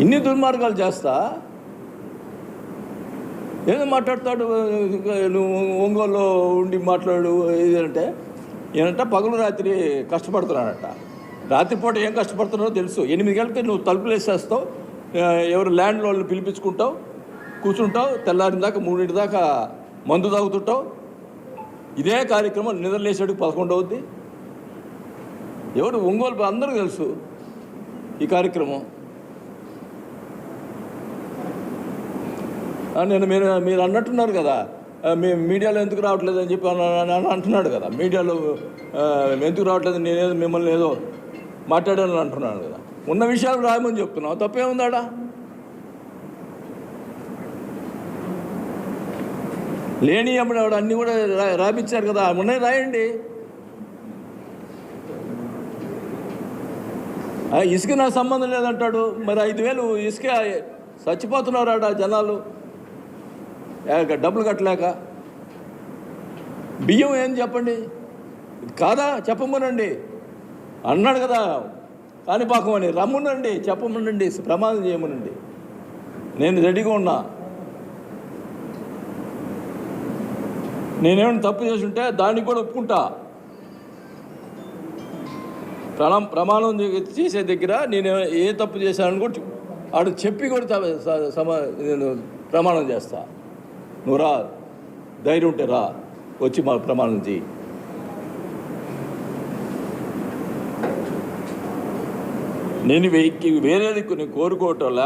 ఇన్ని దుర్మార్గాలు చేస్తా ఏదో మాట్లాడతాడు. నువ్వు ఒంగోలులో ఉండి మాట్లాడు ఏదంటే ఏనంట పగలు రాత్రి కష్టపడుతున్నాడట. రాత్రిపూట ఏం కష్టపడుతున్నారో తెలుసు. 8 గంటలకి నువ్వు తలుపులు వేసేస్తావు, ఎవరు ల్యాండ్ వాళ్ళని పిలిపించుకుంటావు, కూర్చుంటావు, తెల్లారిన దాకా 3 దాకా మందు తాగుతుంటావు. ఇదే కార్యక్రమం నిద్రలేసాడు 11 అవుద్ది. ఎవరు ఒంగోలు అందరికీ తెలుసు ఈ కార్యక్రమం. నేను మీరు అన్నట్టున్నారు కదా, మేము మీడియాలో ఎందుకు రావట్లేదు అని చెప్పి అంటున్నాడు కదా. మీడియాలో ఎందుకు రావట్లేదు, నేనేదో మిమ్మల్ని ఏదో మాట్లాడాలని అంటున్నాను కదా. ఉన్న విషయాలు రాయమని చెప్తున్నావు, తప్పేముందాడా? లేని అప్పుడు అన్నీ కూడా రాపించారు కదా, ఉన్నాయి రాయండి. ఇసుక నాకు సంబంధం లేదంటాడు. మరి 5,000 ఇసుక చచ్చిపోతున్నారాడ జనాలు డబ్బులు కట్టలేక. బియ్యం ఏం చెప్పండి, కాదా చెప్పమనండి అన్నాడు కదా. కాణిపాకం అని రమ్మనండి, చెప్పమనండి, ప్రమాదం చేయమనండి. నేను రెడీగా ఉన్నా. నేనేమైనా తప్పు చేసి ఉంటే దానికి కూడా ఒప్పుకుంటా. ప్రమాణం చేసే దగ్గర నేను ఏ తప్పు చేశానని కూడా ఆడు చెప్పి కూడా నేను ప్రమాణం చేస్తా. నువ్వు రా, ధైర్యం ఉంటే రా, వచ్చి మా ప్రమాణం చేయి. నేను వేరేది కొన్ని కోరుకోవటంలా,